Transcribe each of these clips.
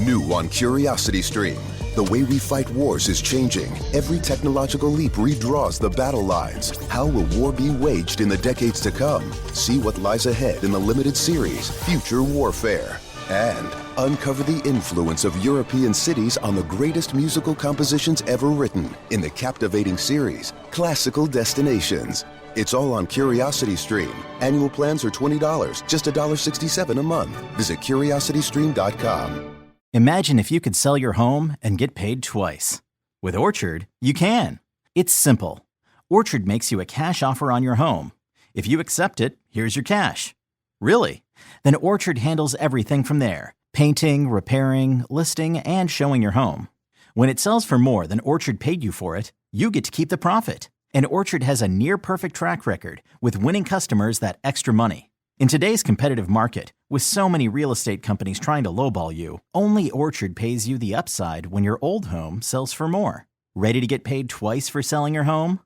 New on Curiosity Stream. The way we fight wars is changing. Every technological leap redraws the battle lines. How will war be waged in the decades to come? See what lies ahead in the limited series, Future Warfare. And uncover the influence of European cities on the greatest musical compositions ever written in the captivating series, Classical Destinations. It's all on Curiosity Stream. Annual plans are $20, just $1.67 a month. Visit curiositystream.com. Imagine if you could sell your home and get paid twice. With Orchard, you can. It's simple. Orchard makes you a cash offer on your home. If you accept it, here's your cash. Really? Then Orchard handles everything from there. Painting, repairing, listing, and showing your home. When it sells for more than Orchard paid you for it, you get to keep the profit. And Orchard has a near-perfect track record with winning customers that extra money. In today's competitive market, with so many real estate companies trying to lowball you, only Orchard pays you the upside when your old home sells for more. Ready to get paid twice for selling your home?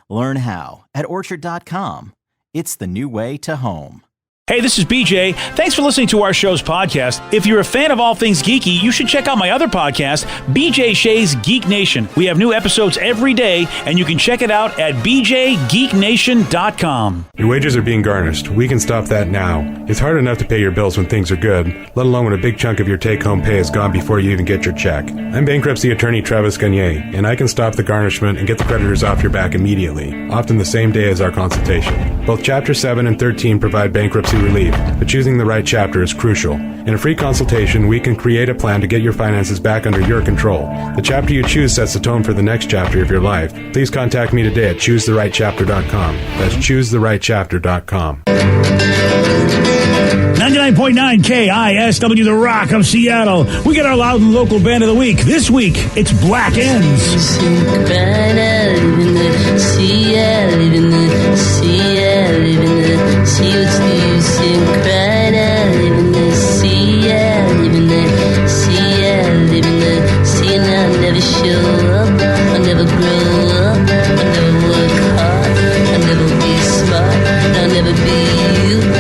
Learn how at Orchard.com. It's the new way to home. Hey, this is BJ. Thanks for listening to our show's podcast. If you're a fan of all things geeky, you should check out my other podcast, BJ Shea's Geek Nation. We have new episodes every day, and you can check it out at bjgeeknation.com. Your wages are being garnished. We can stop that now. It's hard enough to pay your bills when things are good, let alone when a big chunk of your take-home pay is gone before you even get your check. I'm bankruptcy attorney Travis Gagne, and I can stop the garnishment and get the creditors off your back immediately, often the same day as our consultation. Both Chapter 7 and 13 provide bankruptcy relief, but choosing the right chapter is crucial. In a free consultation, we can create a plan to get your finances back under your control. The chapter you choose sets the tone for the next chapter of your life. Please contact me today at ChooseTheRightChapter.com. That's ChooseTheRightChapter.com. 99.9 KISW, The Rock of Seattle. We get our loud and local band of the week. This week, it's Black Ends.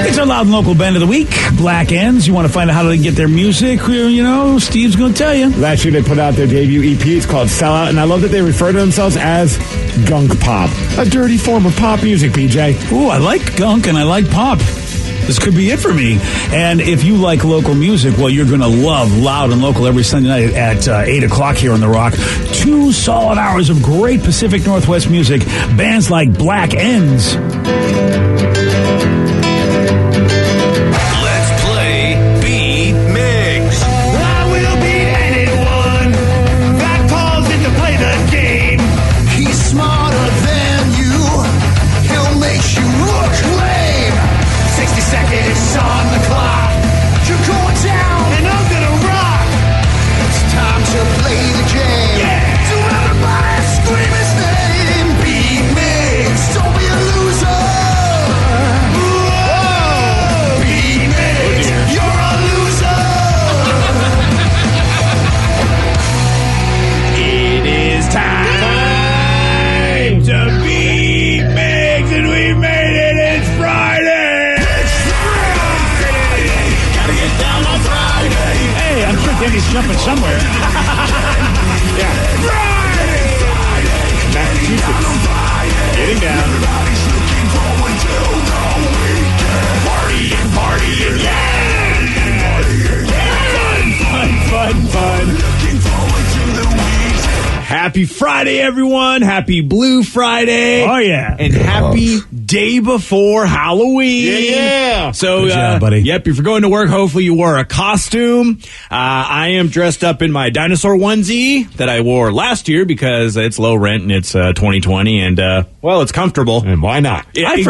It's our loud and local band of the week, Black Ends. You want to find out how they get their music? You know, Steve's going to tell you. Last year they put out their debut EP. It's called Sellout, and I love that they refer to themselves as gunk pop, a dirty form of pop music, PJ. Ooh, I like gunk and I like pop. This could be it for me. And if you like local music, well, you're going to love Loud and Local every Sunday night at 8 o'clock here on The Rock. 2 solid hours of great Pacific Northwest music. Bands like Black Ends. Let's play Beat Mix. I will beat anyone that calls in to play the game. He's smarter than you. He'll make you look lame. 60 seconds on the clock. You're going down and I'm gonna rock. It's time to play the game. Yeah. So everybody scream his name. Beat Mix. Don't be a loser. Whoa. Beat Mix. You're a loser. It is time to Beat Mix, and we made it. It's Friday. Hey, I'm sure Danny's jumping somewhere. Yeah. Massachusetts. Getting down. Fun. Happy Friday, everyone. Happy Blue Friday. Oh, yeah. And happy day before Halloween. Yeah. So, good job, buddy. Yep, if you're going to work, hopefully you wore a costume. I am dressed up in my dinosaur onesie that I wore last year because it's low rent and it's 2020 and, well, it's comfortable. And why not? Yeah, I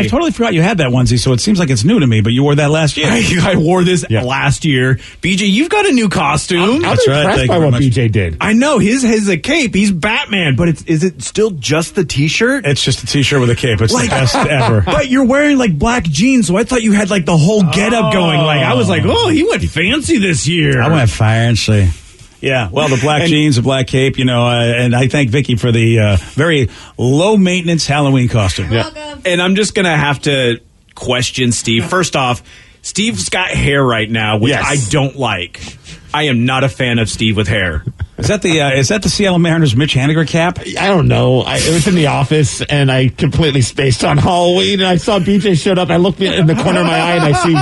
totally forgot you had that onesie, so it seems like it's new to me, but you wore that last year. I wore this last year. BJ, you've got a new costume. I'm impressed by what BJ did. I know. His is a cape. He's Batman, but is it still just the T-shirt? It's just a T-shirt with a cape. It's like, the best ever. But you're wearing like black jeans, so I thought you had like the whole getup going. Like I was like, oh, he went fancy this year. I went fancy. Yeah, well, the black jeans, the black cape, you know, and I thank Vicky for the very low-maintenance Halloween costume. You're welcome. And I'm just going to have to question Steve. First off, Steve's got hair right now, which Yes. I don't like. I am not a fan of Steve with hair. Is that the Seattle Mariners Mitch Haniger cap? I don't know. It was in the office, and I completely spaced on Halloween, and I saw BJ showed up. I looked in the corner of my eye, and I see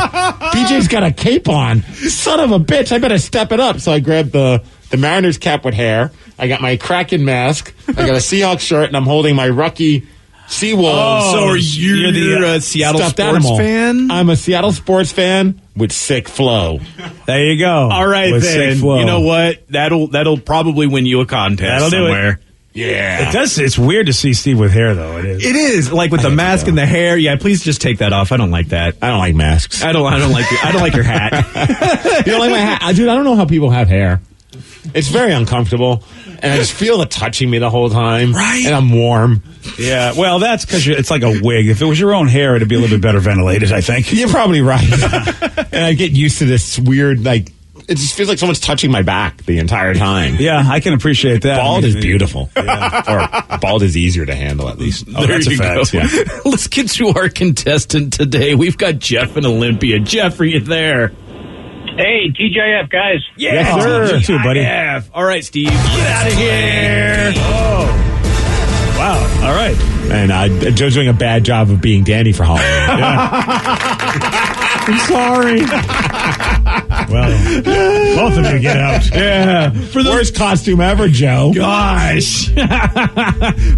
BJ's got a cape on. Son of a bitch. I better step it up. So I grabbed the Mariners cap with hair. I got my Kraken mask. I got a Seahawks shirt, and I'm holding my Rucky Seawolves. So are you the Seattle stuffed sports animal. fan? I'm a Seattle sports fan with sick flow. There you go. All right, With then. sick flow. You know what? That'll probably win you a contest That'll do it. somewhere. Yeah. It does. It's weird to see Steve with hair, though. It is. It is like with the mask and the hair. Yeah, please just take that off. I don't like that. I don't like masks. I don't like your hat. You don't like my hat? Dude, I don't know how people have hair. It's very uncomfortable, and I just feel it touching me the whole time. Right. And I'm warm. Yeah. Well, that's because it's like a wig. If it was your own hair, it'd be a little bit better ventilated, I think. You're probably right. And I get used to this weird, like, it just feels like someone's touching my back the entire time. Yeah, I can appreciate that. Bald I mean, is beautiful. Or bald is easier to handle, at least. Oh, that's a fact. Go. Yeah. Let's get to our contestant today. We've got Jeff in Olympia. Jeff, are you there? Hey, TJF, guys. Yeah, Yes, sir. You too, buddy. All right, Steve. Get out of here. Oh. Wow. All right. And Joe's doing a bad job of being Danny for Halloween. I'm sorry. Well, both of you get out. Yeah. For those, Worst costume ever, Joe. gosh.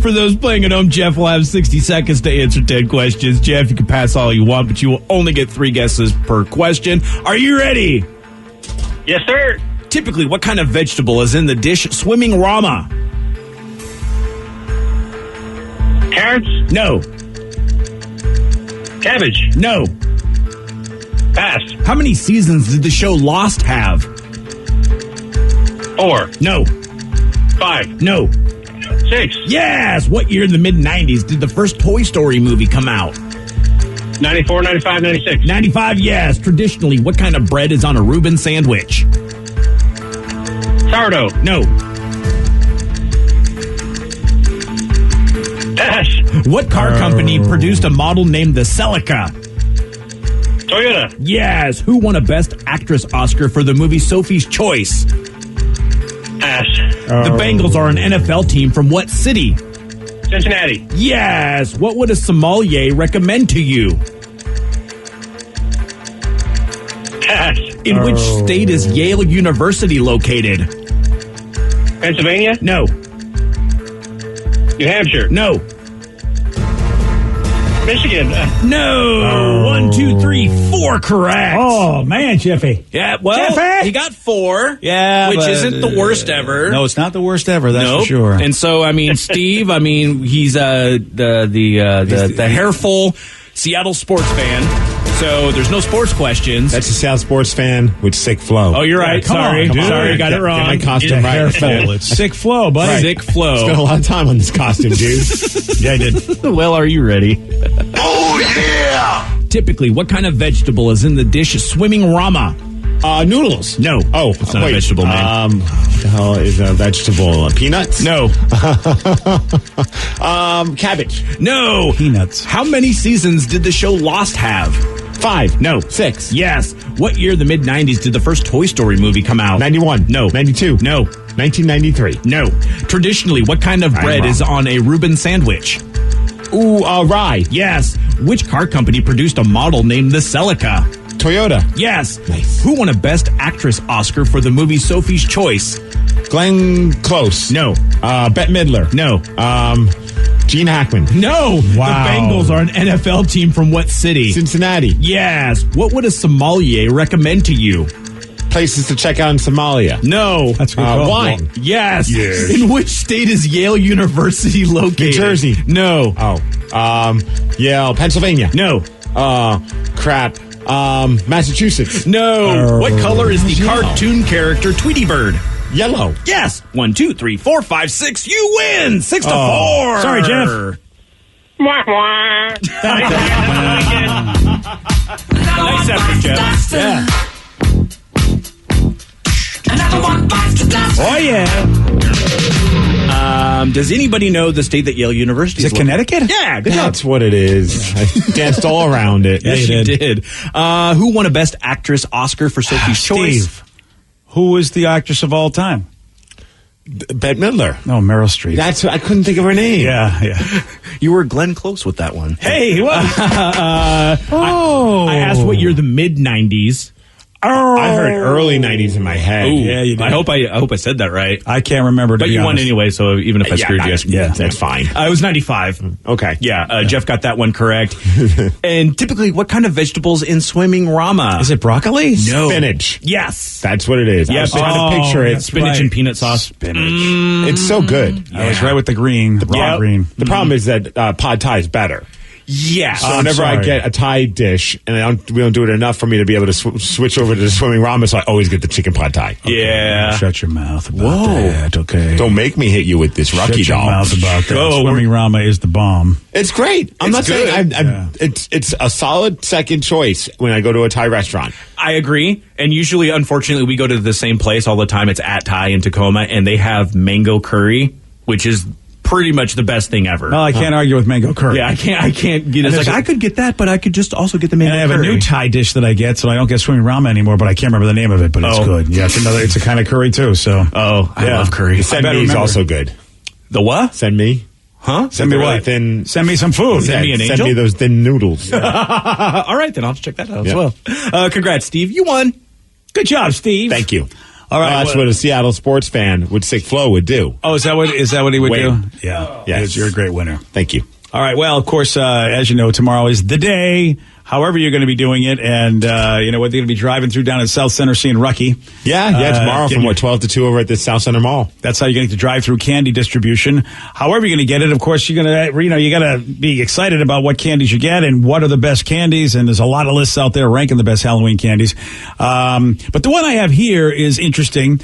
For those playing at home, Jeff will have 60 seconds to answer 10 questions. Jeff, you can pass all you want, but you will only get 3 guesses per question. Are you ready? Yes, sir. Typically, what kind of vegetable is in the dish swimming rama? Carrots, No. cabbage, No. pass, How many seasons did the show Lost have? 4, No. 5, No. 6, Yes! What year in the mid-90s did the first Toy Story movie come out? 94, 95, 96, 95, yes. Traditionally, what kind of bread is on a Reuben sandwich? sourdough, No. pass, What car company produced a model named the Celica? Toyota, Yes. Who won a Best Actress Oscar for the movie Sophie's Choice? pass, The Bengals are an NFL team from what city? Cincinnati, Yes. What would a sommelier recommend to you? pass, In which state is Yale University located? Pennsylvania, No. New Hampshire, No. Michigan, No. 1, 2, 3, 4 correct. Oh, man, Jeffy. Yeah, well, Jeffy! he got 4. Yeah, which but, isn't the worst ever. No, it's not the worst ever. That's Nope. for sure. And so, I mean, Steve, he's the hairful Seattle sports fan. So there's no sports questions. That's a South sports fan with sick flow. Oh, you're right. come Sorry, on, sorry, dude. got it Get wrong. my costume right. Hairful. It's sick flow, buddy. Sick flow. Spent a lot of time on this costume, dude. Yeah, I did. Well, are you ready? Oh, yeah! Typically, what kind of vegetable is in the dish swimming rama? Noodles. No. Oh, It's not a vegetable, man. What the hell is a vegetable? Peanuts? No. Cabbage. No. Peanuts. How many seasons did the show Lost have? 5. No. 6. Yes. What year in the mid-90s did the first Toy Story movie come out? 91. No. 92. No. 1993. No. Traditionally, what kind of bread wrong. is on a Reuben sandwich? Ooh, rye. Yes. Which car company produced a model named the Celica? Toyota. Yes. Nice. Who won a Best Actress Oscar for the movie Sophie's Choice? Glenn Close. No. Bette Midler. No. Gene Hackman. No. Wow. The Bengals are an NFL team from what city? Cincinnati. Yes. What would a sommelier recommend to you? Places to check out in Somalia. No. That's a good call. Wine. Yes. In which state is Yale University located? New Jersey. No. Yale, Pennsylvania. No. Crap. Massachusetts. No. What color is the cartoon character Tweety Bird? Yellow. Yes. 1, 2, 3, 4, 5, 6. You win. 6 to 4. Sorry, Jeff. wah, wah. Nice effort, Jeff. Yeah. Oh, yeah. Does anybody know the state that Yale University Is it Connecticut? Yeah, good job. That's what it is. I danced all around it. Yes, you did. Who won a Best Actress Oscar for Sophie's Choice? Steve. Who is the actress of all time? Bette Midler. No, Meryl Streep. I couldn't think of her name. Yeah. You were Glenn Close with that one. Hey, what? I asked what year the mid-90s. I heard early 90s in my head. Ooh, yeah, you did. I hope I said that right. I can't remember. But you won anyway, so even if I screwed you, that's fine. It was 95. Okay. Yeah, Jeff got that one correct. And typically, what kind of vegetables in swimming rama? Is it broccoli? No. Spinach. Yes. That's what it is. I was trying to picture it. Spinach and peanut sauce. Spinach. It's so good. I was right with the green. The raw green. The problem is that pad thai is better. Yeah. So whenever I get a Thai dish, and we don't do it enough for me to be able to switch over to the swimming ramen, so I always get the chicken pad Thai. Yeah. Shut your mouth about that, okay? Don't make me hit you with this Rocky Shut your doll. mouth about that. Swimming Rama is the bomb. It's great. I'm not saying it's a solid second choice when I go to a Thai restaurant. I agree. And usually, unfortunately, we go to the same place all the time. It's at Thai in Tacoma, and they have mango curry, which is pretty much the best thing ever. Well, I can't argue with mango curry. Yeah, I can't get it. It's like, I could get that, but I could just also get the mango curry. And I have a new Thai dish that I get, so I don't get swimming ramen anymore, but I can't remember the name of it, but it's good. Yeah, it's a kind of curry, too, so. I love curry. Send me is also good. The what? Send me. Huh? Send me what? Thin, send me some food. Send me an angel? Send me those thin noodles. All right, then I'll check that out as well. Congrats, Steve. You won. Good job, Steve. Thank you. All right, that's what a Seattle sports fan with Sick Flow would do. Oh, is that what he would do? Yeah. Yes. You're a great winner. Thank you. All right. Well, of course, as you know, tomorrow is the day. However you're going to be doing it, and whether you're going to be driving through down at South Center seeing Rucky. Yeah, tomorrow from 12 to 2 over at the South Center Mall. That's how you're going to drive through candy distribution. However you're going to get it, of course, you're going to, you got to be excited about what candies you get and what are the best candies. And there's a lot of lists out there ranking the best Halloween candies. But the one I have here is interesting.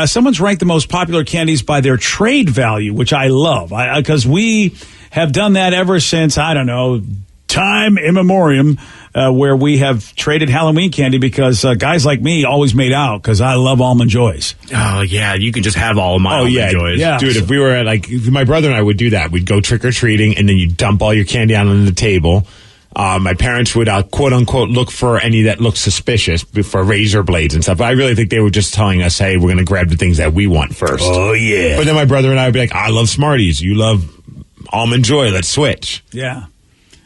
Someone's ranked the most popular candies by their trade value, which I love, because we have done that ever since, I don't know, time immemorial, where we have traded Halloween candy because guys like me always made out because I love Almond Joys. Oh, yeah. You could just have all of my Almond Joys. Yeah. Dude, if we were at, my brother and I would do that. We'd go trick-or-treating, and then you dump all your candy out on the table. My parents would, quote-unquote, look for any that looked suspicious for razor blades and stuff. But I really think they were just telling us, hey, we're going to grab the things that we want first. Oh, yeah. But then my brother and I would be like, I love Smarties. You love Almond Joy. Let's switch. Yeah.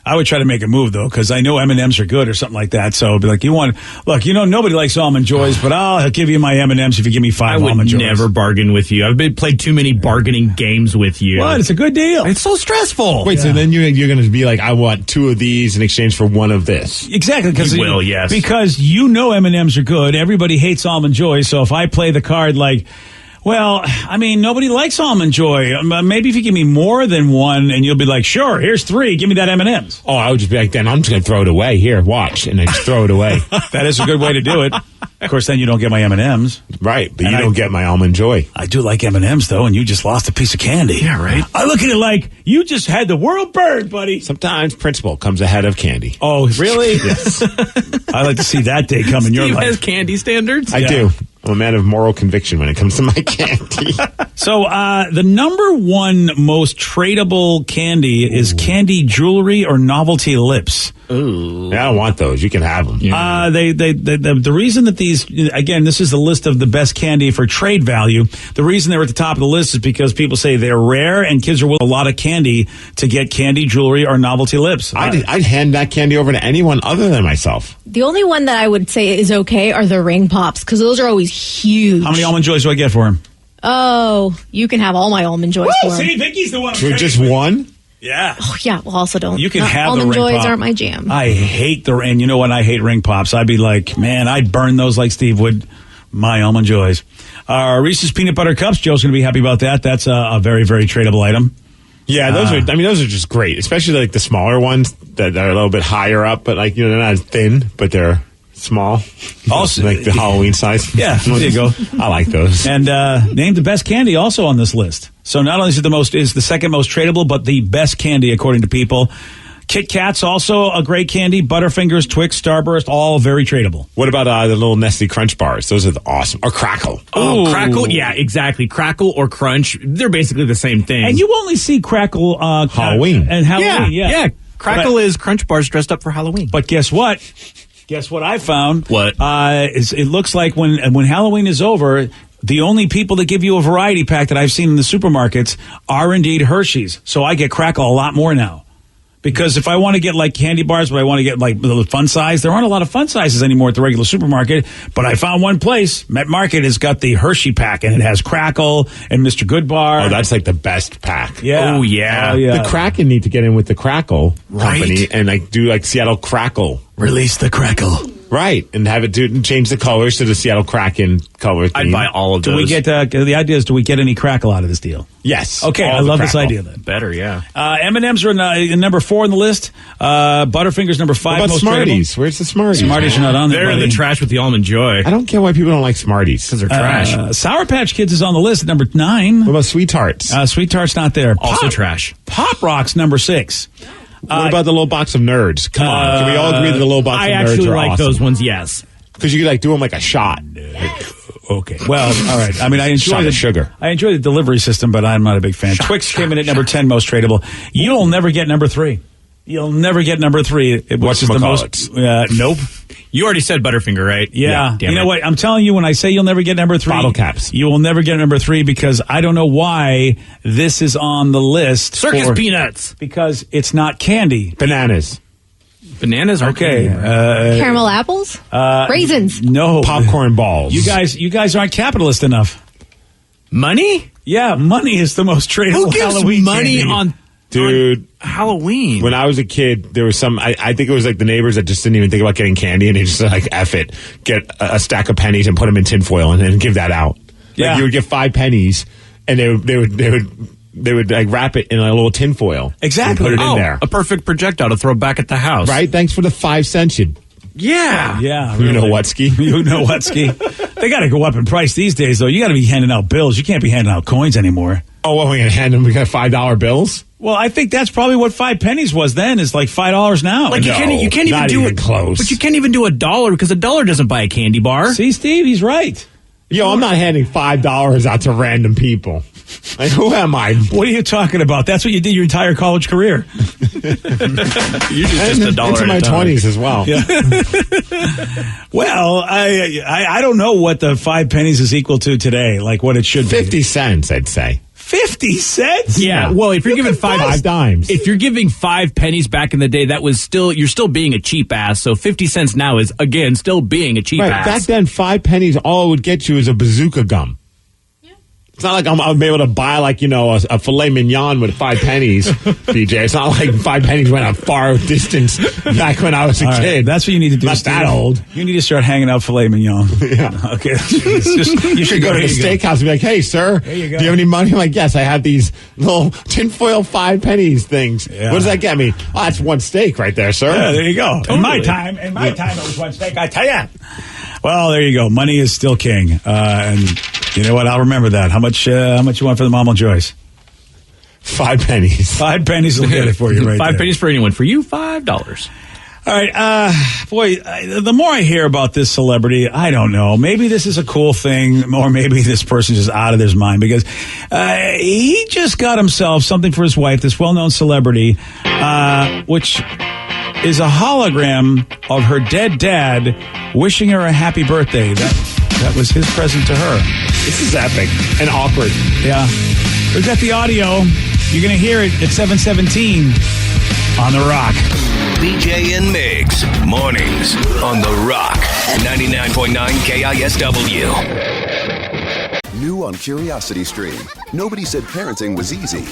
I would try to make a move, though, because I know M&Ms are good or something like that. So I'd be like, nobody likes Almond Joys, but I'll give you my M&Ms if you give me 5 Almond Joys. I would never bargain with you. I've played too many bargaining games with you. What? It's a good deal. It's so stressful. Wait, so then you're going to be like, I want 2 of these in exchange for 1 of this. Exactly. Yes. Because M&Ms are good. Everybody hates Almond Joys. So if I play the card like, well, I mean, nobody likes Almond Joy. Maybe if you give me more than 1, and you'll be like, sure, here's 3. Give me that M&Ms. Oh, I would just be like, then I'm just going to throw it away. Here, watch. And then just throw it away. That is a good way to do it. Of course, then you don't get my M&Ms. Right, but you don't get my Almond Joy. I do like M&Ms, though, and you just lost a piece of candy. Yeah, right. I look at it like, you just had the world burned, buddy. Sometimes principle comes ahead of candy. Oh, really? Yes. I like to see that day come in your life. Steve has candy standards? I do. I'm a man of moral conviction when it comes to my candy. So the number 1 most tradable candy is candy jewelry or novelty lips. Ooh. Yeah, I don't want those. You can have them. The reason that these, again, this is the list of the best candy for trade value. The reason they're at the top of the list is because people say they're rare and kids are willing a lot of candy to get candy jewelry or novelty lips. I'd hand that candy over to anyone other than myself. The only one that I would say is okay are the ring pops, because those are always huge. How many Almond Joys do I get for him? Oh, you can have all my Almond Joys for him. See, Vicky's the one. For just 1? Yeah. Oh, yeah. Well, also don't. You can have the Almond ring Joys pop. aren't my jam. I hate and you know what? I hate ring pops. I'd be like, man, I'd burn those like Steve would. My Almond Joys. Reese's Peanut Butter Cups. Joe's going to be happy about that. That's a very, very tradable item. Yeah, those are just great, especially like the smaller ones that are a little bit higher up, but they're not as thin, but they're small. Also, like the Halloween size. Yeah, there you go. I like those. And named the best candy also on this list. So not only is it the second most tradable, but the best candy according to people. Kit Kat's also a great candy. Butterfingers, Twix, Starburst, all very tradable. What about the little Nestle Crunch bars? Those are awesome. Or Crackle. Oh, Crackle? Yeah, exactly. Crackle or Crunch, they're basically the same thing. And you only see Crackle Halloween. And Halloween, yeah. Crackle is Crunch bars dressed up for Halloween. But guess what? Guess what I found? What? It looks like when Halloween is over, the only people that give you a variety pack that I've seen in the supermarkets are indeed Hershey's. So I get Crackle a lot more now. Because if I want to get like candy bars, but I want to get like the fun size, there aren't a lot of fun sizes anymore at the regular supermarket. But I found one place, Met Market, has got the Hershey pack, and it has Crackle and Mr. Goodbar. Oh, that's like the best pack. Yeah. Oh, yeah. The Kraken need to get in with the Crackle company and like do like Seattle Crackle. Release the Crackle. Right, and have it change the colors to the Seattle Kraken color theme. I'd buy all of those. Do we get the idea is, do we get any Crackle out of this deal? Yes. Okay, I love this idea then. Better, yeah. M&M's are in number 4 on the list. Butterfingers number 5. What about most Smarties? tradable. Where's the Smarties? Smarties are not on there. They're in the trash with the Almond Joy. I don't get why people don't like Smarties. Because they're trash. Sour Patch Kids is on the list at number 9. What about Sweet Tarts? Sweet Tart's not there. Also trash. Pop Rock's number 6. What about the little box of Nerds? Come on, can we all agree that the little box of Nerds are awesome? I actually like those ones, yes. Because you could like do them like a shot. Okay. Well, all right. I mean, I enjoy Shot the of sugar. I enjoy the delivery system, but I'm not a big fan. Twix came in at number 10, most tradable. You'll never get number 3. You'll never get number 3. Which is the most. Nope. You already said Butterfinger, right? Yeah. Damn You know it. what? I'm telling you, when I say you'll never get number 3, Bottle caps. You will never get number 3 because I don't know why this is on the list. Circus peanuts. Because it's not candy. Bananas. Bananas are Okay. Caramel apples? Raisins? No. Popcorn balls. You guys aren't capitalist enough. Money? Yeah, money is the most tradable Who gives Halloween money candy. Dude, on Halloween? when I was a kid, there was some, I think it was like the neighbors that just didn't even think about getting candy and they just like, F it, get a stack of pennies and put them in tinfoil and then give that out. Yeah. Like you would get 5 pennies and they would like wrap it in a little tinfoil. Exactly. And put it in there. A perfect projectile to throw back at the house. Right? Thanks for the 5 cents, you Yeah. Yeah. You know really. what, Ski? You know what, Ski? They got to go up in price these days, though. You got to be handing out bills. You can't be handing out coins anymore. Oh, what, we going to hand them? We got $5 bills? Well, I think that's probably what 5 pennies was then. Is like $5 now. Like you can't even not do even it close. But you can't even do $1 because $1 doesn't buy a candy bar. See, Steve, he's right. Yo, I'm not handing $5 out to random people. Like, who am I? What are you talking about? That's what you did your entire college career. Usually just $1 Into at my a time. 20s as well. Yeah. Well, I don't know what the 5 pennies is equal to today. Like what it should be. 50 cents, I'd say. 50 cents? Yeah. Well, if you're giving five dimes. if you're giving 5 pennies back in the day, that was you're still being a cheap ass. So 50 cents now is again still being a cheap Right, ass. back then, 5 pennies, all it would get you is a bazooka gum. It's not like I'll be able to buy like, a filet mignon with 5 pennies, DJ. It's not like 5 pennies went a far distance back when I was a All right, kid. that's what you need to do. Not Steve. that old. You need to start hanging out filet mignon. Yeah. Okay. You should go to the steakhouse and be like, hey, sir, do you go. you have any money? I'm like, yes, I have these little tinfoil 5 pennies things. Yeah. What does that get me? Oh, that's 1 steak right there, sir. Yeah, there you go. Totally. In my time, it was 1 steak, I tell you. Well, there you go. Money is still king. And you know what? I'll remember that. How much you want for the Mama Joyce? 5 pennies. 5 pennies will get it for you right 5 there. pennies for anyone. For you, $5. All right. The more I hear about this celebrity, I don't know. Maybe this is a cool thing, or maybe this person's just out of his mind because he just got himself something for his wife, this well-known celebrity, which is a hologram of her dead dad wishing her a happy birthday. That was his present to her. This is epic and awkward. Yeah. We've got the audio. You're going to hear it at 7:17 on The Rock. BJ and Migs, mornings on The Rock, 99.9 KISW. New on Curiosity Stream. Nobody said parenting was easy.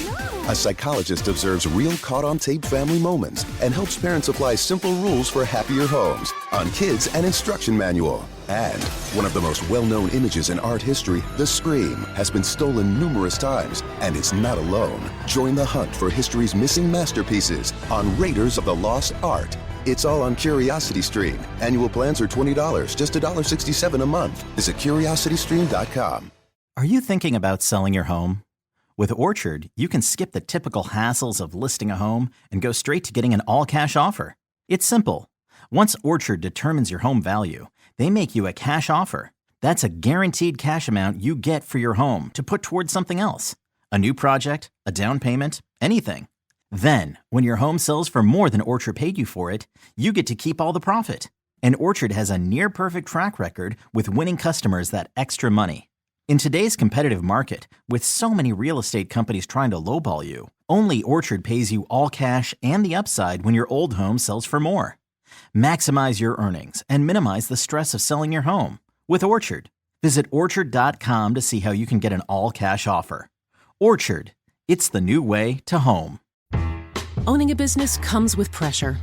A psychologist observes real caught-on-tape family moments and helps parents apply simple rules for happier homes on Kids and Instruction Manual. And one of the most well-known images in art history, the Scream, has been stolen numerous times, and it's not alone. Join the hunt for history's missing masterpieces on Raiders of the Lost Art. It's all on Curiosity Stream. Annual plans are $20, just $1.67 a month. Visit CuriosityStream.com. Are you thinking about selling your home? With Orchard, you can skip the typical hassles of listing a home and go straight to getting an all-cash offer. It's simple. Once Orchard determines your home value, they make you a cash offer. That's a guaranteed cash amount you get for your home to put towards something else. A new project, a down payment, anything. Then, when your home sells for more than Orchard paid you for it, you get to keep all the profit. And Orchard has a near-perfect track record with winning customers that extra money. In today's competitive market, with so many real estate companies trying to lowball you, only Orchard pays you all cash and the upside when your old home sells for more. Maximize your earnings and minimize the stress of selling your home with Orchard. Visit Orchard.com to see how you can get an all-cash offer. Orchard, it's the new way to home. Owning a business comes with pressure.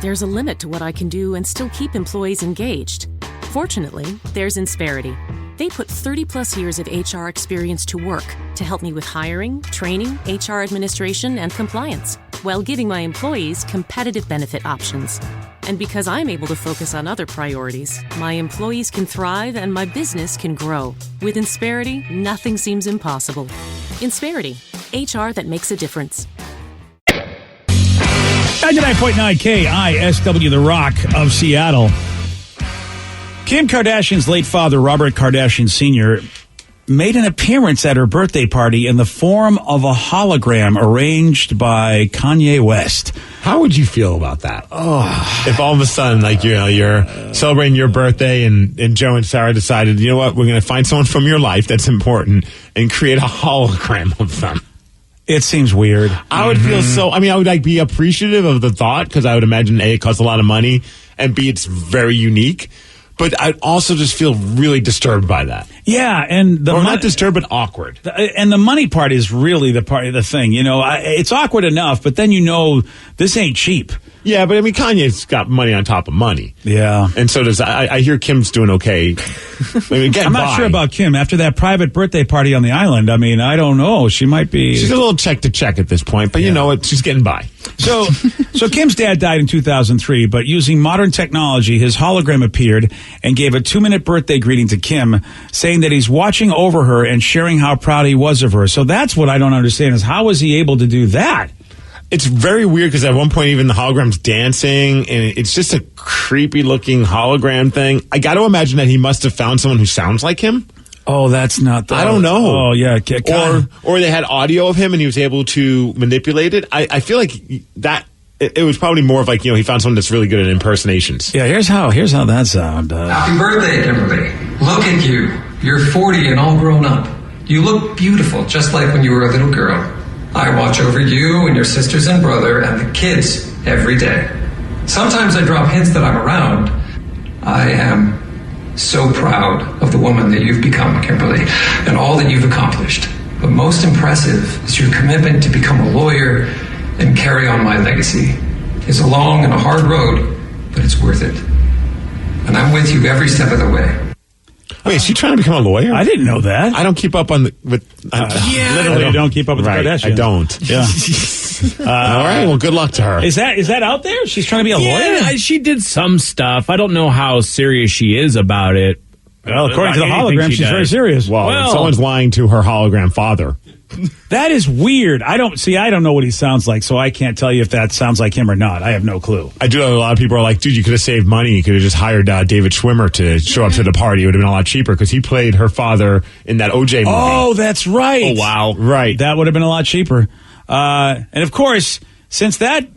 There's a limit to what I can do and still keep employees engaged. Fortunately, there's Insperity. They put 30-plus years of HR experience to work to help me with hiring, training, HR administration, and compliance, while giving my employees competitive benefit options. And because I'm able to focus on other priorities, my employees can thrive and my business can grow. With Insperity, nothing seems impossible. Insperity, HR that makes a difference. 99.9 KISW, The Rock of Seattle. Kim Kardashian's late father, Robert Kardashian Sr., made an appearance at her birthday party in the form of a hologram arranged by Kanye West. How would you feel about that? Oh, if all of a sudden, like, you know, you're celebrating your birthday and Joe and Sarah decided, you know what, we're going to find someone from your life that's important and create a hologram of them. It seems weird. I would feel so, I mean, I would like be appreciative of the thought because I would imagine A, it costs a lot of money, and B, it's very unique. But I'd also just feel really disturbed by that. Yeah, and not disturbed, but awkward. And the money part is really the thing. You know, it's awkward enough, but then you know this ain't cheap. Yeah, but I mean, Kanye's got money on top of money. Yeah, and so does I hear Kim's doing okay. I mean, I'm not sure about Kim after that private birthday party on the island. I mean, I don't know. She might be. She's a little check to check at this point, but you know what? She's getting by. So Kim's dad died in 2003, but using modern technology, his hologram appeared and gave a 2-minute birthday greeting to Kim, saying that he's watching over her and sharing how proud he was of her. So that's what I don't understand is how was he able to do that? It's very weird because at one point even the hologram's dancing and it's just a creepy looking hologram thing. I got to imagine that he must have found someone who sounds like him. Oh, that's not the... I don't know. Oh, yeah. Or they had audio of him and he was able to manipulate it. I feel like that... It was probably more of like, you know, he found someone that's really good at impersonations. Yeah, here's how that sounds. Happy birthday, Kimberly. Look at you. You're 40 and all grown up. You look beautiful, just like when you were a little girl. I watch over you and your sisters and brother and the kids every day. Sometimes I drop hints that I'm around. I am so proud of the woman that you've become, Kimberly, and all that you've accomplished. But most impressive is your commitment to become a lawyer and carry on my legacy. It's a long and a hard road, but it's worth it. And I'm with you every step of the way. Wait, is she trying to become a lawyer? I didn't know that. I don't keep up on literally, you don't keep up with the Kardashians. I don't. Yeah. All right. Well, good luck to her. Is that out there? She's trying to be a lawyer? She did some stuff. I don't know how serious she is about it. Well, according to the hologram, she's very serious. Well, someone's lying to her hologram father. That is weird. I don't know what he sounds like, so I can't tell you if that sounds like him or not. I have no clue. I do know a lot of people are like, dude, you could have saved money. You could have just hired David Schwimmer to show up to the party. It would have been a lot cheaper because he played her father in that OJ movie. Oh, that's right. Oh, wow. Right. That would have been a lot cheaper. And of course, since that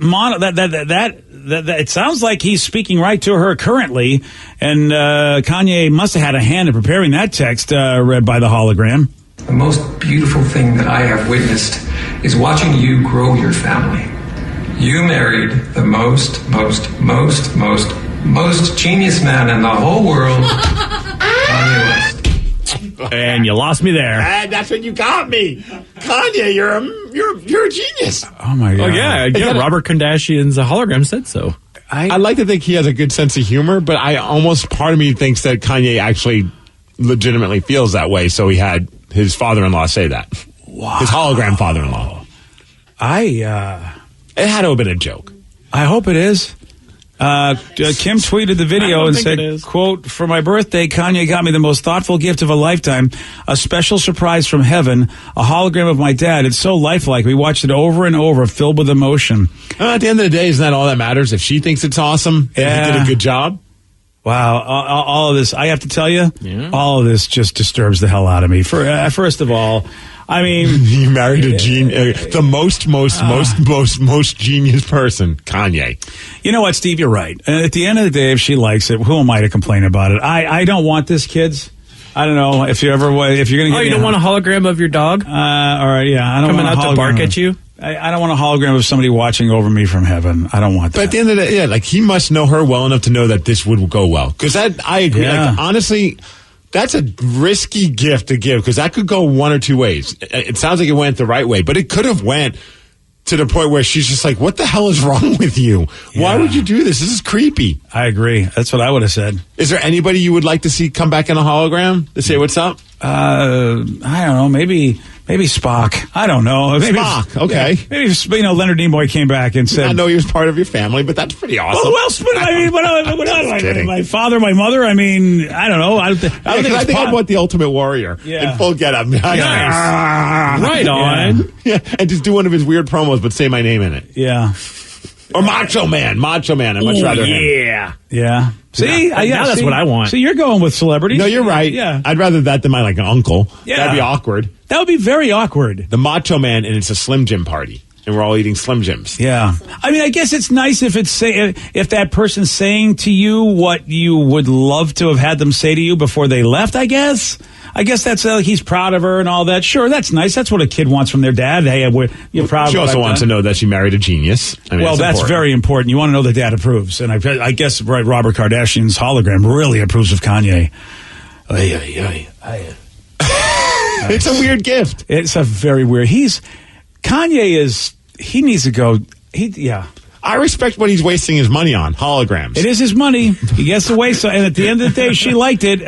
it sounds like he's speaking right to her currently, and Kanye must have had a hand in preparing that text read by the hologram. The most beautiful thing that I have witnessed is watching you grow your family. You married the most genius man in the whole world, Kanye West. And you lost me there. And that's when you got me. Kanye, you're a genius. Oh, my God. Oh, yeah. Robert Kardashian's hologram said so. I like to think he has a good sense of humor, but part of me thinks that Kanye actually legitimately feels that way, so he had his father-in-law say that. Wow. His hologram father-in-law. It had to have been a joke. I hope it is. Kim tweeted the video and said, quote, "For my birthday, Kanye got me the most thoughtful gift of a lifetime, a special surprise from heaven, a hologram of my dad. It's so lifelike. We watched it over and over, filled with emotion." At the end of the day, isn't that all that matters? If she thinks it's awesome and he did a good job? Wow, all of this, I have to tell you, all of this just disturbs the hell out of me. First of all, I mean, you married a the most genius person, Kanye. You know what, Steve? You're right. And at the end of the day, if she likes it, who am I to complain about it? I don't want this, kids. I don't know if you're going to get. Oh, you don't want a hologram of your dog? All right, yeah. I don't coming want out to bark at you. I don't want a hologram of somebody watching over me from heaven. I don't want that. But at the end of the day, like he must know her well enough to know that this would go well. Because I agree. Yeah. Like, honestly, that's a risky gift to give because that could go one or two ways. It sounds like it went the right way, but it could have went to the point where she's just like, "What the hell is wrong with you? Why would you do this? This is creepy." I agree. That's what I would have said. Is there anybody you would like to see come back in a hologram to say what's up? I don't know. Maybe Spock. I don't know. Maybe Spock. Okay. Yeah, maybe Leonard Nimoy came back and said, "I know he was part of your family, but that's pretty awesome." Well, who else? My father, my mother. I mean, I don't know. I think I'd want the Ultimate Warrior in full getup. Right on. Yeah, and just do one of his weird promos, but say my name in it. Yeah. Or Macho Man. I'd much rather him. Yeah. See, that's what I want. See, you're going with celebrities. No, you're right. Yeah. I'd rather that than my uncle. Yeah. That'd be awkward. That would be very awkward. The Macho Man, and it's a Slim Jim party, and we're all eating Slim Jims. Yeah. I mean, I guess it's nice if if that person's saying to you what you would love to have had them say to you before they left, I guess. I guess that's he's proud of her and all that. Sure, that's nice. That's what a kid wants from their dad. Hey, you're proud of her. She also wants to know that she married a genius. I mean, well, that's important. very important. You want to know that dad approves. And I guess Robert Kardashian's hologram really approves of Kanye. It's a weird gift. It's a very weird. He needs to go. I respect what he's wasting his money on, holograms. It is his money. He gets to waste it. And at the end of the day, she liked it.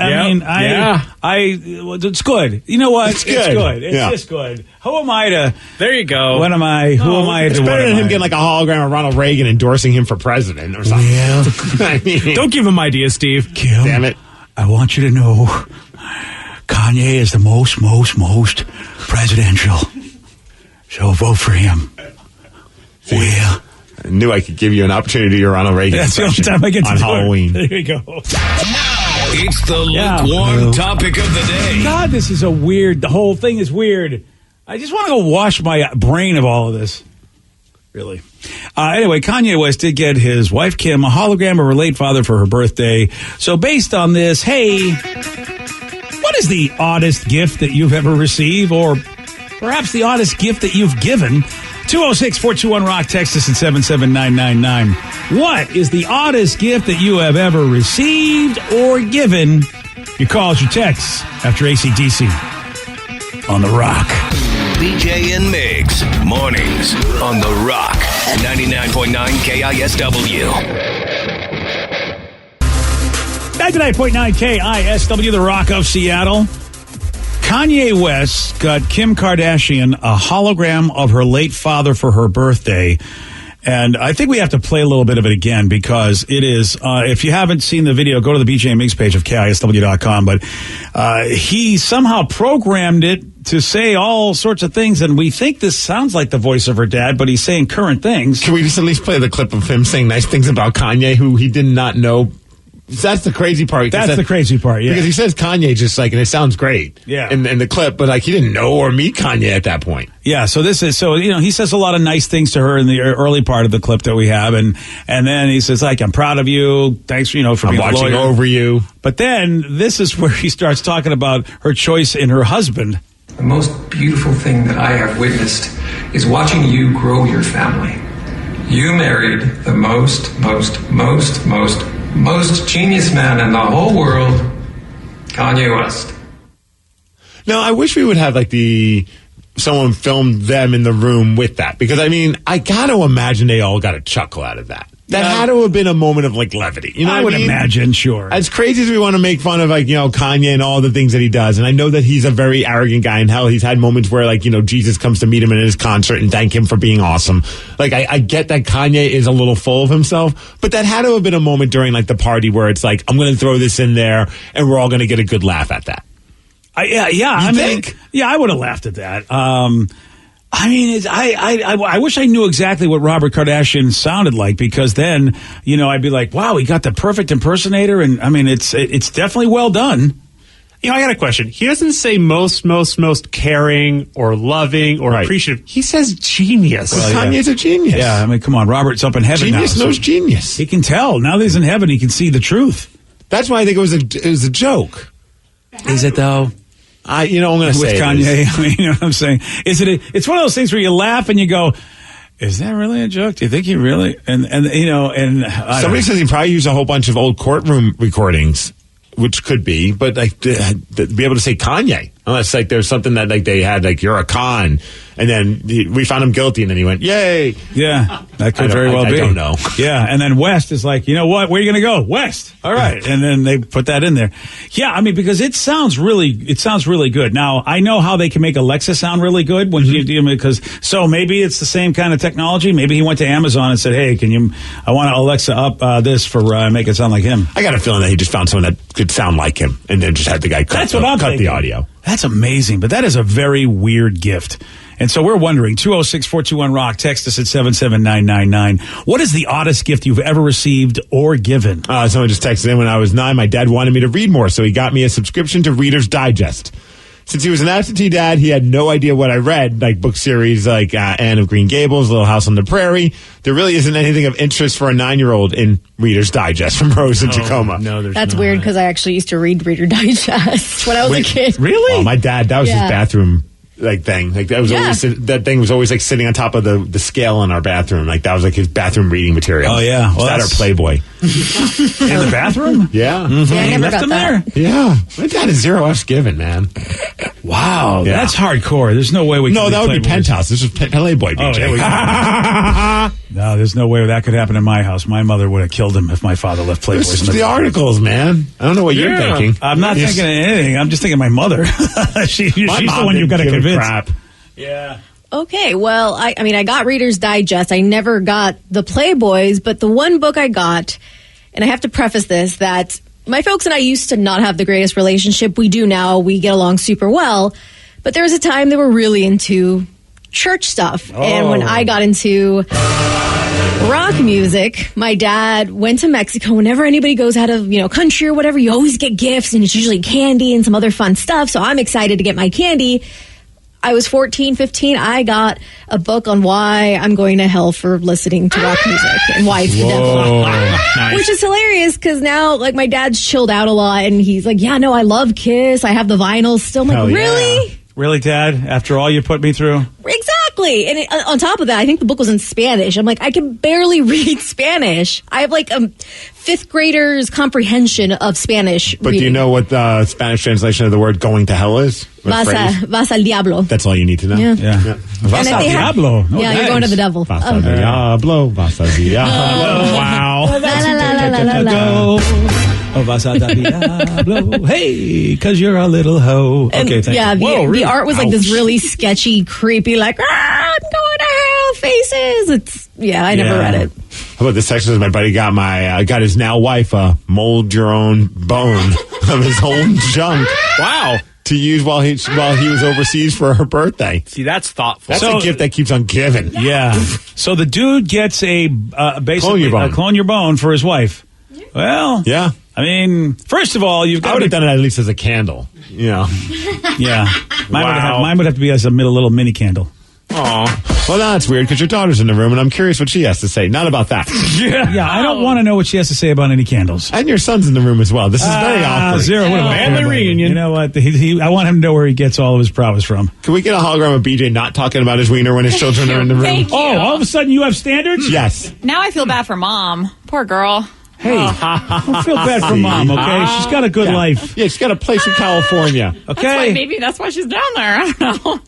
It's good. You know what? It's good. It's just good. Who am I to? There you go. What am I? Who am I to? It's better than him getting like a hologram of Ronald Reagan endorsing him for president or something. Yeah. I mean, don't give him ideas, Steve. Kim, damn it. I want you to know Kanye is the most presidential. So vote for him. Well, I knew I could give you an opportunity to Ronald Reagan. That's the only time I get to on do Halloween. It. There you go. It's the lukewarm topic of the day. God, this is the whole thing is weird. I just want to go wash my brain of all of this. Really. Anyway, Kanye West did get his wife, Kim, a hologram of her late father for her birthday. So based on this, hey, what is the oddest gift that you've ever received, or perhaps the oddest gift that you've given? 206-421-ROCK, text us at 77999. What is the oddest gift that you have ever received or given? Your calls, your texts after AC/DC on The Rock. BJ and Migs, mornings on The Rock, 99.9 KISW. 99.9 KISW, The Rock of Seattle. Kanye West got Kim Kardashian a hologram of her late father for her birthday. And I think we have to play a little bit of it again because it is, if you haven't seen the video, go to the BJ Migs page of KISW.com. But he somehow programmed it to say all sorts of things. And we think this sounds like the voice of her dad, but he's saying current things. Can we just at least play the clip of him saying nice things about Kanye, who he did not know? That's the crazy part. That's the crazy part, yeah. Because he says Kanye just like, and it sounds great. Yeah. In the clip, but like he didn't know or meet Kanye at that point. Yeah, so he says a lot of nice things to her in the early part of the clip that we have, and then he says like, I'm proud of you, thanks for being watching a lawyer. Over you. But then this is where he starts talking about her choice in her husband. The most beautiful thing that I have witnessed is watching you grow your family. You married the most genius man in the whole world, Kanye West. Now, I wish we would have like someone filmed them in the room with that, because I mean, I got to imagine they all got a chuckle out of that. That had to have been a moment of like levity. You know I what would mean? imagine, sure. As crazy as we want to make fun of, like, you know, Kanye and all the things that he does, and I know that he's a very arrogant guy, and hell, he's had moments where, like, you know, Jesus comes to meet him in his concert and thank him for being awesome. Like, I get that Kanye is a little full of himself, but that had to have been a moment during, like, the party where it's like, I'm going to throw this in there, and we're all going to get a good laugh at that. I mean, I would have laughed at that. I mean, I wish I knew exactly what Robert Kardashian sounded like, because then, you know, I'd be like, wow, he got the perfect impersonator. And I mean, it's definitely well done. You know, I got a question. He doesn't say most caring or loving or appreciative. He says genius. Well, Kanye's a genius. Yeah, I mean, come on. Robert's up in heaven Genius now. knows genius. He can tell. Now that he's in heaven, he can see the truth. That's why I think it was a joke. Is it, though? I'm going to say with Kanye. I mean, you know what I'm saying? It's one of those things where you laugh and you go, is that really a joke? Do you think he really? And you know, and somebody says he probably used a whole bunch of old courtroom recordings, which could be, but like to be able to say Kanye, unless like there's something that like they had like, you're a con, and then we found him guilty, and then he went, yay. Yeah, that could very well be. I don't know. Yeah, and then West is like, you know what? Where are you going to go? West. All right, and then they put that in there. Yeah, I mean, because it sounds really good. Now I know how they can make Alexa sound really good when you do, because so maybe it's the same kind of technology. Maybe he went to Amazon and said, hey, I want Alexa up this for make it sound like him. I got a feeling that he just found someone that could sound like him, and then just had the guy cut the audio. That's amazing, but that is a very weird gift. And so we're wondering, 206-421-ROCK, text us at 77999. What is the oddest gift you've ever received or given? Someone just texted in, when I was 9, my dad wanted me to read more, so he got me a subscription to Reader's Digest. Since he was an absentee dad, he had no idea what I read, like book series like Anne of Green Gables, Little House on the Prairie. There really isn't anything of interest for a 9-year-old in Reader's Digest from Rose and Tacoma. No, that's weird, because I actually used to read Reader Digest when I was a kid. Really? Oh, my dad, that was his bathroom like thing. Like that was always, that thing was always like sitting on top of the scale in our bathroom. Like that was like his bathroom reading material. Oh yeah, well, that or Playboy in the bathroom. Yeah, yeah, I never left got him that. there. Yeah, my dad is 0 F's given, man. Wow, that's hardcore. There's no way we. No, can that would be Penthouse. This was Playboy. Oh, BJ. there we go. No, there's no way that could happen in my house. My mother would have killed him if my father left Playboys. This is the articles, man. I don't know what you're thinking. I'm not thinking of anything. I'm just thinking of my mother. she's the one you've got to convince. Crap. Yeah. Okay, well, I mean, I got Reader's Digest. I never got the Playboys, but the one book I got, and I have to preface this, that my folks and I used to not have the greatest relationship. We do now. We get along super well. But there was a time they were really into church stuff. Oh. And when I got into rock music, my dad went to Mexico. Whenever anybody goes out of, country or whatever, you always get gifts, and it's usually candy and some other fun stuff. So I'm excited to get my candy. I was 14, 15. I got a book on why I'm going to hell for listening to rock music and why it's the devil. Nice. Which is hilarious because now, like, my dad's chilled out a lot and he's like, yeah, no, I love Kiss. I have the vinyls still. I'm like, really? Yeah. Really, Dad? After all you put me through? Exactly. And on top of that, I think the book was in Spanish. I'm like, I can barely read Spanish. I have like a fifth grader's comprehension of Spanish. But do you know what the Spanish translation of the word going to hell is? Vas al diablo. That's all you need to know. Yeah. Vas al diablo. No, you're going to the devil. Vas al diablo. Vas al diablo. Wow. Oh, vas al diablo. Hey, because you're a little hoe. And okay, thank you. Whoa, the art was like this really sketchy, creepy, like, I'm going to hell faces. I never read it. How about this section? My buddy got his now wife mold your own bone of his own junk. Wow. To use while he was overseas for her birthday. See, that's thoughtful. That's a gift that keeps on giving. Yeah. So the dude gets basically clone your bone for his wife. Well, yeah. I mean, first of all, I would have done it at least as a candle. Yeah. Mine would have to be as a little mini candle. Aw. Well, now that's weird because your daughter's in the room, and I'm curious what she has to say. Not about that. Yeah, I don't want to know what she has to say about any candles. And your son's in the room as well. This is very awkward. Zero. What about family reunion? You know what? I want him to know where he gets all of his prowess from. Can we get a hologram of BJ not talking about his wiener when his children are in the room? Thank you. All of a sudden you have standards? Yes. Now I feel bad for Mom. Poor girl. Hey, don't feel bad for Mom, okay? She's got a good life. Yeah, she's got a place in California. Okay. Maybe that's why she's down there. I don't know.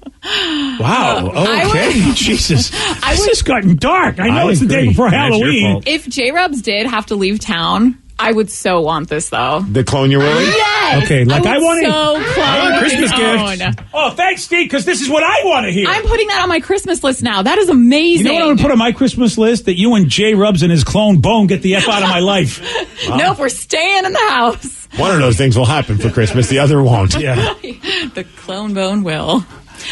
Wow. Okay. Jesus. This has gotten dark. I know it's the day before Halloween. If J-Rubs did have to leave town, I would so want this, though. The clone you Willie? Yes! Okay, like I want so clone a Christmas gift. Oh, thanks, Steve, because this is what I want to hear. I'm putting that on my Christmas list now. That is amazing. You know what I'm going to put on my Christmas list? That you and J. Rubs and his clone Bone get the F out of my life. Nope, we're staying in the house. One of those things will happen for Christmas. The other won't. Yeah. The clone Bone will.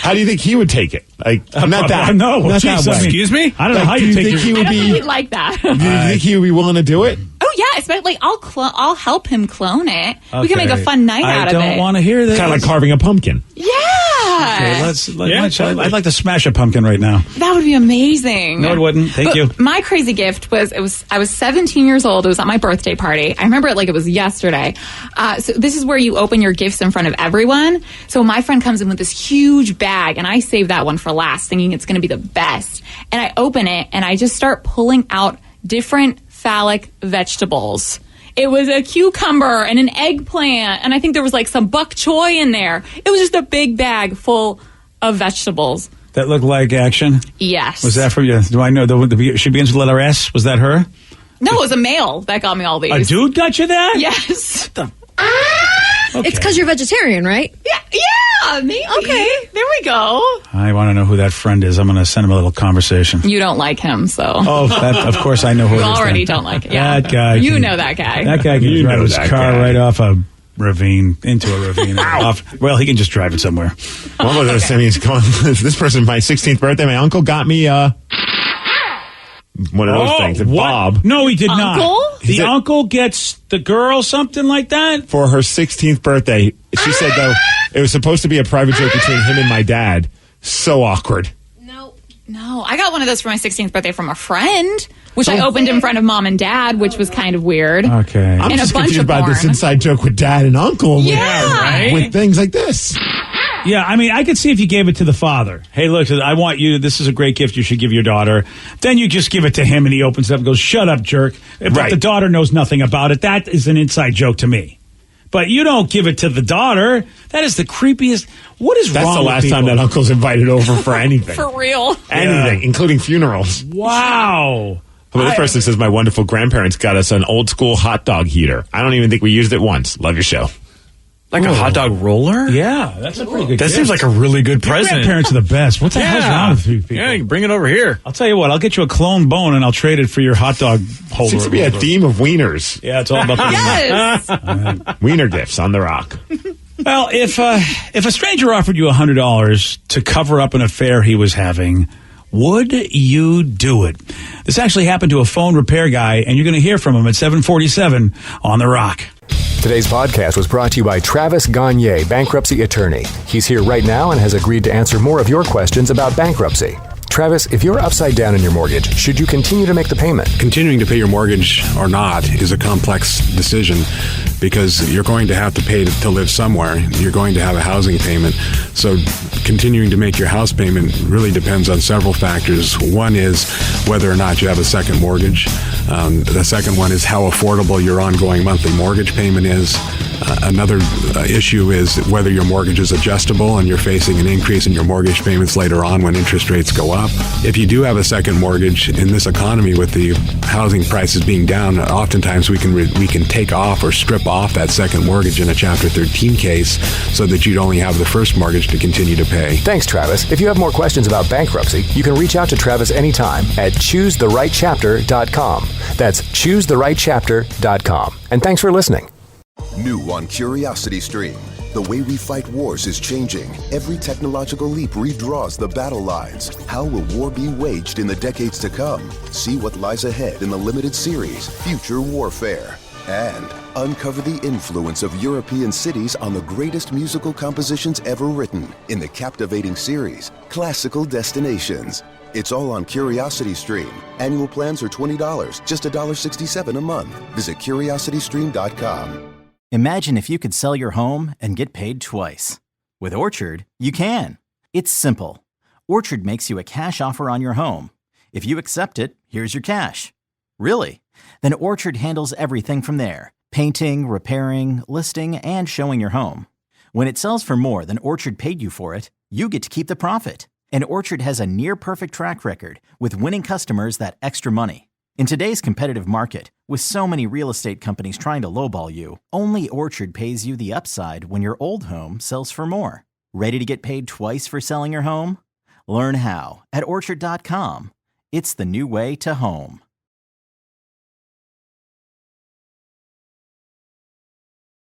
How do you think he would take it? Like, not that. No. Not Geez, that way. Excuse me? I don't know how do you take think your... he would I don't think be? he'd like that. Do you think he would be willing to do it? Oh yeah, especially I'll help him clone it. We can make a Okay. fun night out of it. I don't want to hear this. Kind of like carving a pumpkin. Yeah. Okay, I'd like to smash a pumpkin right now. That would be amazing. No, it wouldn't. Thank But you. My crazy gift was I was 17 years old. It was at my birthday party. I remember it like it was yesterday. So this is where you open your gifts in front of everyone. So my friend comes in with this huge bag, and I save that one for last, thinking it's going to be the best. And I open it, and I just start pulling out different phallic vegetables. It was a cucumber and an eggplant, and I think there was like some bok choy in there. It was just a big bag full of vegetables. That looked like action. Yes. Was that from you? Do I know? She begins with the letter S. Was that her? No, it was a male that got me all these. A dude got you that? Yes. It's because you're vegetarian, right? Yeah, maybe. Okay. There we go. I want to know who that friend is. I'm going to send him a little conversation. You don't like him, so. Oh, of course I know who You it is. already then. don't like it. Yeah. That guy. You know that guy. That guy can You drive know his that car guy. right off a ravine, into a ravine. Well, he can just drive it somewhere. One of those things. This person, my 16th birthday, my uncle got me one of those things. What? Bob. No, he did not. Uncle? The uncle gets the girl something like that? For her 16th birthday. She said, though, it was supposed to be a private joke between him and my dad. So awkward. No, I got one of those for my 16th birthday from a friend, which I opened in front of mom and dad, which was kind of weird. Okay. I'm And just a bunch confused of about this porn. inside joke with dad and uncle. Yeah. right? With things like this. Yeah, I mean, I could see if you gave it to the father. Hey, look, I want you, this is a great gift you should give your daughter. Then you just give it to him and he opens it up and goes, shut up, jerk. If Right. the daughter knows nothing about it, that is an inside joke to me. But you don't give it to the daughter. That is the creepiest. What is That's wrong the with last people? time that uncle's invited over for anything. For real. Anything, including funerals. Wow. Well, this person says my wonderful grandparents got us an old school hot dog heater. I don't even think we used it once. Love your show. Like a hot dog roller? Yeah, that's a pretty good That gift. seems like a really good Your present. grandparents are the best. What the hell's wrong with you people? Yeah, you can bring it over here. I'll tell you what, I'll get you a clone Bone and I'll trade it for your hot dog holder. Seems to be a theme of wieners. Yeah, it's all about the Yes. Wiener gifts on the rock. Well, if a stranger offered you $100 to cover up an affair he was having, would you do it? This actually happened to a phone repair guy, and you're going to hear from him at 7:47 on The Rock. Today's podcast was brought to you by Travis Gagne, bankruptcy attorney. He's here right now and has agreed to answer more of your questions about bankruptcy. Travis, if you're upside down in your mortgage, should you continue to make the payment? Continuing to pay your mortgage or not is a complex decision because you're going to have to pay to live somewhere. You're going to have a housing payment. So continuing to make your house payment really depends on several factors. One is whether or not you have a second mortgage. The second one is how affordable your ongoing monthly mortgage payment is. Another issue is whether your mortgage is adjustable and you're facing an increase in your mortgage payments later on when interest rates go up. If you do have a second mortgage in this economy with the housing prices being down, oftentimes we can take off or strip off that second mortgage in a Chapter 13 case so that you'd only have the first mortgage to continue to pay. Thanks, Travis. If you have more questions about bankruptcy, you can reach out to Travis anytime at choosetherightchapter.com. That's choosetherightchapter.com. And thanks for listening. New on Curiosity Stream. The way we fight wars is changing. Every technological leap redraws the battle lines. How will war be waged in the decades to come? See what lies ahead in the limited series, Future Warfare. And uncover the influence of European cities on the greatest musical compositions ever written in the captivating series, Classical Destinations. It's all on Curiosity Stream. Annual plans are $20, just $1.67 a month. Visit curiositystream.com. Imagine if you could sell your home and get paid twice. With Orchard, you can. It's simple. Orchard makes you a cash offer on your home. If you accept it, here's your cash. Really? Then Orchard handles everything from there. Painting, repairing, listing, and showing your home. When it sells for more than Orchard paid you for it, you get to keep the profit. And Orchard has a near-perfect track record with winning customers that extra money. In today's competitive market, with so many real estate companies trying to lowball you, only Orchard pays you the upside when your old home sells for more. Ready to get paid twice for selling your home? Learn how at Orchard.com. It's the new way to home.